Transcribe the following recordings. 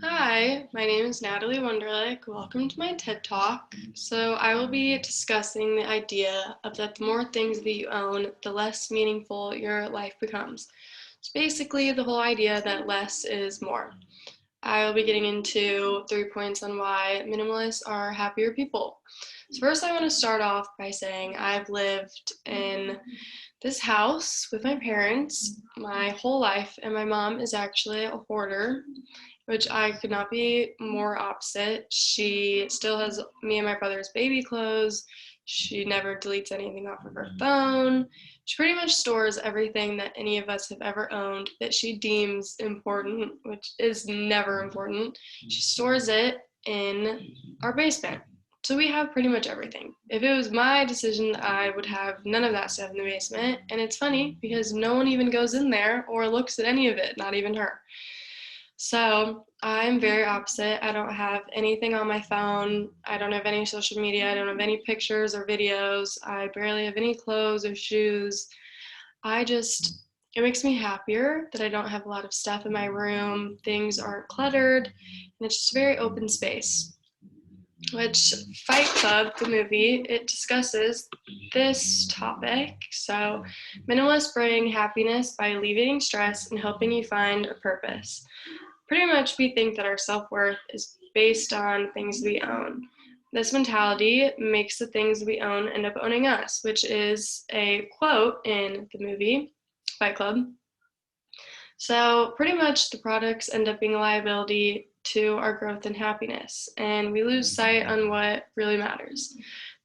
Hi, my name is Natalie Wunderlich. Welcome to my TED Talk. So, I will be discussing the idea of that the more things that you own, the less meaningful your life becomes. It's basically the whole idea that less is more. I will be getting into 3 points on why minimalists are happier people. So, first, I want to start off by saying I've lived in this house with my parents my whole life, and my mom is actually a hoarder, which I could not be more opposite. She still has me and my brother's baby clothes. She never deletes anything off of her phone. She pretty much stores everything that any of us have ever owned that she deems important, which is never important. She stores it in our basement. So we have pretty much everything. If it was my decision, I would have none of that stuff in the basement. And it's funny because no one even goes in there or looks at any of it, not even her. So I'm very opposite. I don't have anything on my phone. I don't have any social media. I don't have any pictures or videos. I barely have any clothes or shoes. It makes me happier that I don't have a lot of stuff in my room. Things aren't cluttered, and it's just a very open space. Which Fight Club, the movie, it discusses this topic. So, minimalists bring happiness by alleviating stress and helping you find a purpose. Pretty much, we think that our self worth is based on things we own. This mentality makes the things we own end up owning us, which is a quote in the movie Fight Club. So, pretty much, the products end up being a liability to our growth and happiness, and we lose sight on what really matters.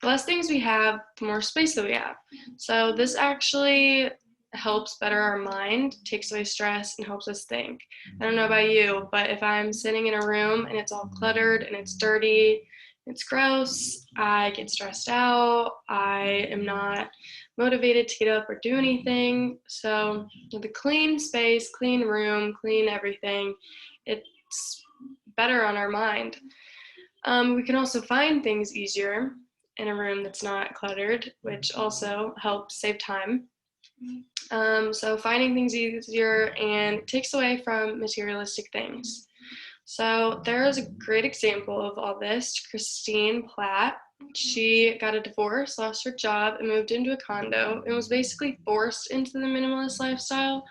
The less things we have, the more space that we have. So, this actually helps better our mind, takes away stress, and helps us think. I don't know about you, but if I'm sitting in a room and it's all cluttered and it's dirty, it's gross, I get stressed out, I am not motivated to get up or do anything. So, the clean space, clean room, clean everything, it's better on our mind. We can also find things easier in a room that's not cluttered, which also helps save time. So finding things easier and takes away from materialistic things. So there is a great example of all this. Christine Platt. She got a divorce, lost her job, and moved into a condo and was basically forced into the minimalist lifestyle.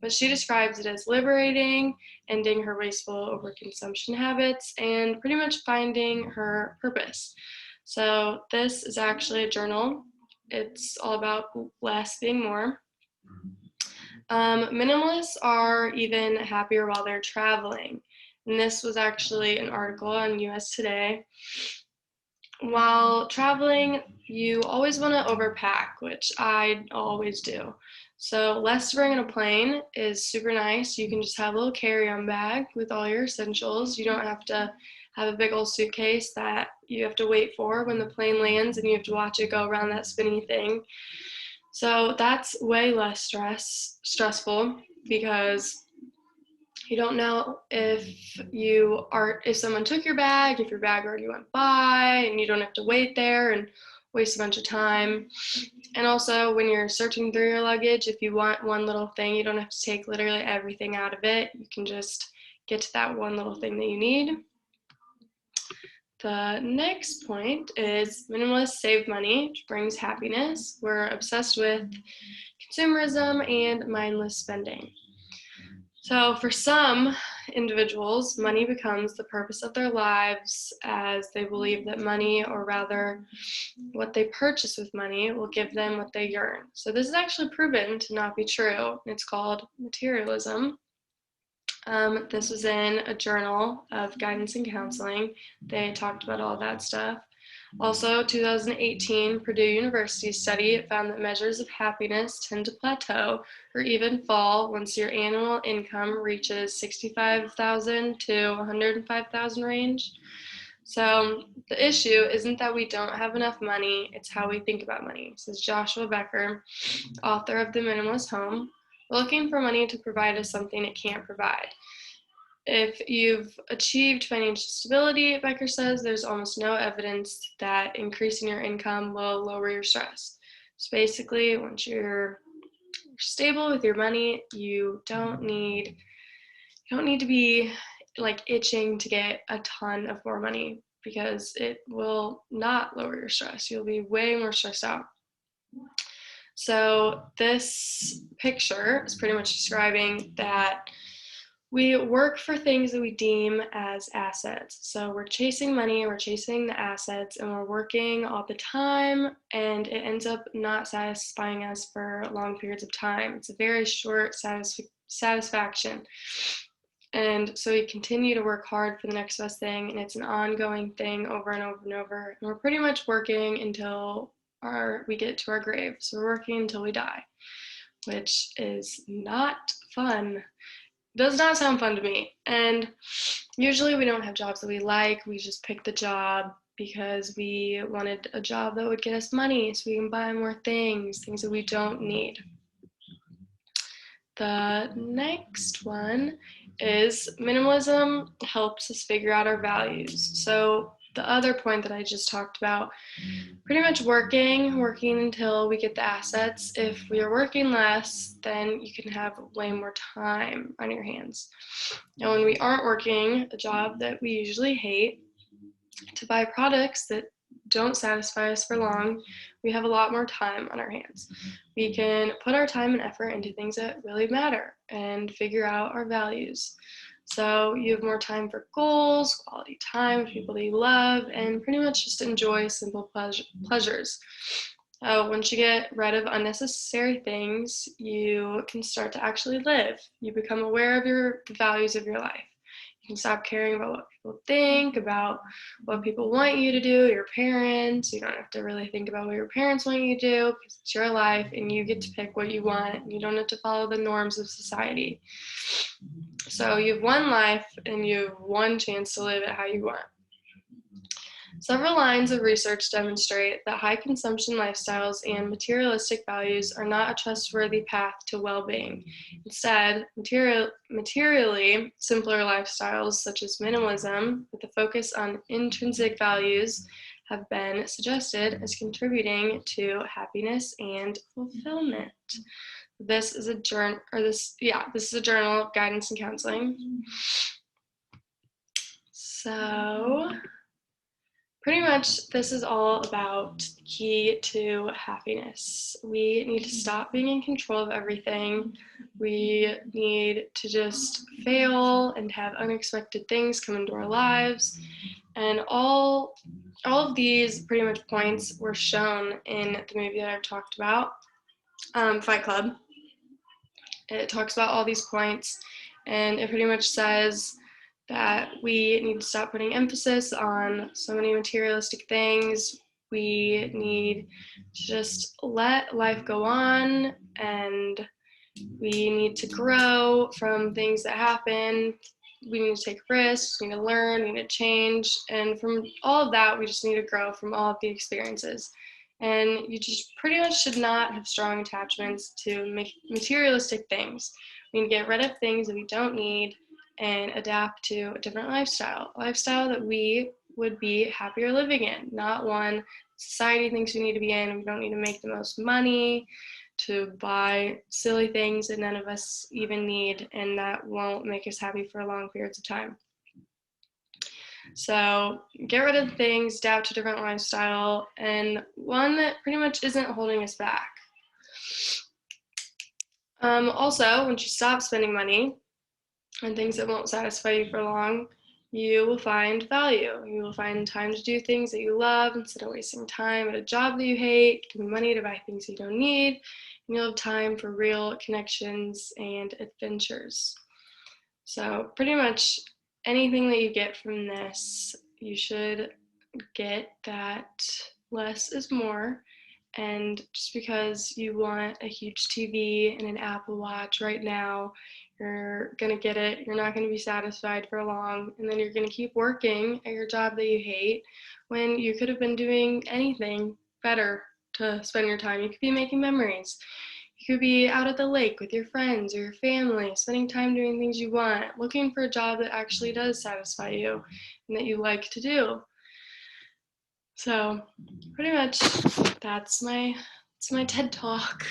But she describes it as liberating, ending her wasteful overconsumption habits, and pretty much finding her purpose. So, this is actually a journal. It's all about less being more. Minimalists are even happier while they're traveling. And this was actually an article on US Today. While traveling, you always want to overpack, which I always do. So, less to bring on a plane is super nice. You can just have a little carry on bag with all your essentials. You don't have to have a big old suitcase that you have to wait for when the plane lands and you have to watch it go around that spinny thing. So that's way less stressful because you don't know if someone took your bag, if your bag already went by, and you don't have to wait there and waste a bunch of time. And also, when you're searching through your luggage, if you want one little thing, you don't have to take literally everything out of it. You can just get to that one little thing that you need. The next point is minimalists save money, which brings happiness. We're obsessed with consumerism and mindless spending. So, for some individuals, money becomes the purpose of their lives as they believe that money, or rather, what they purchase with money, will give them what they yearn. So, this is actually proven to not be true. It's called materialism. This was in a journal of guidance and counseling. They talked about all that stuff. Also, 2018 Purdue University study found that measures of happiness tend to plateau or even fall once your annual income reaches 65,000 to 105,000 range. So the issue isn't that we don't have enough money, it's how we think about money, says Joshua Becker, author of The Minimalist Home. We're looking for money to provide us something it can't provide. If you've achieved financial stability, Becker says, there's almost no evidence that increasing your income will lower your stress. So basically, once you're stable with your money, you don't need to be like itching to get a ton of more money, because it will not lower your stress. You'll be way more stressed out. So this picture is pretty much describing that we work for things that we deem as assets. So we're chasing money, we're chasing the assets, and we're working all the time, and it ends up not satisfying us for long periods of time. It's a very short satisfaction. And so we continue to work hard for the next best thing, and it's an ongoing thing over and over and over. And we're pretty much working until we get to our grave. So we're working until we die, which is not fun. Does not sound fun to me. And usually we don't have jobs that we like. We just pick the job because we wanted a job that would get us money so we can buy more things that we don't need. The next one is minimalism helps us figure out our values. So the other point that I just talked about, pretty much working until we get the assets. If we are working less, then you can have way more time on your hands. And when we aren't working a job that we usually hate, to buy products that don't satisfy us for long, we have a lot more time on our hands. We can put our time and effort into things that really matter and figure out our values. So you have more time for goals, quality time with people that you love, and pretty much just enjoy simple pleasures. Once you get rid of unnecessary things, you can start to actually live. You become aware of the values of your life. You can stop caring about what people think, about what people want you to do, your parents. You don't have to really think about what your parents want you to do, because it's your life and you get to pick what you want. You don't have to follow the norms of society. So you have one life and you have one chance to live it how you want. Several lines of research demonstrate that high consumption lifestyles and materialistic values are not a trustworthy path to well-being. Instead, materially simpler lifestyles such as minimalism, with a focus on intrinsic values, have been suggested as contributing to happiness and fulfillment. This is a journal of guidance and counseling. So pretty much this is all about the key to happiness. We need to stop being in control of everything. We need to just fail and have unexpected things come into our lives. And all of these pretty much points were shown in the movie that I've talked about, Fight Club. It talks about all these points, and it pretty much says that we need to stop putting emphasis on so many materialistic things. We need to just let life go on, and we need to grow from things that happen. We need to take risks, we need to learn, we need to change, and from all of that, we just need to grow from all of the experiences. And you just pretty much should not have strong attachments to materialistic things. We need to get rid of things that we don't need and adapt to a different lifestyle that we would be happier living in, not one society thinks we need to be in. We don't need to make the most money to buy silly things that none of us even need and that won't make us happy for long periods of time. So get rid of things, adapt to a different lifestyle, and one that pretty much isn't holding us back. Also, once you stop spending money on things that won't satisfy you for long, you will find value. You will find time to do things that you love instead of wasting time at a job that you hate, giving money to buy things you don't need, and you'll have time for real connections and adventures. So pretty much anything that you get from this, you should get that less is more. And just because you want a huge TV and an Apple Watch right now, you're going to get it. You're not going to be satisfied for long. And then you're going to keep working at your job that you hate when you could have been doing anything better to spend your time. You could be making memories. You could be out at the lake with your friends or your family, spending time doing things you want, looking for a job that actually does satisfy you and that you like to do. So pretty much that's my TED Talk.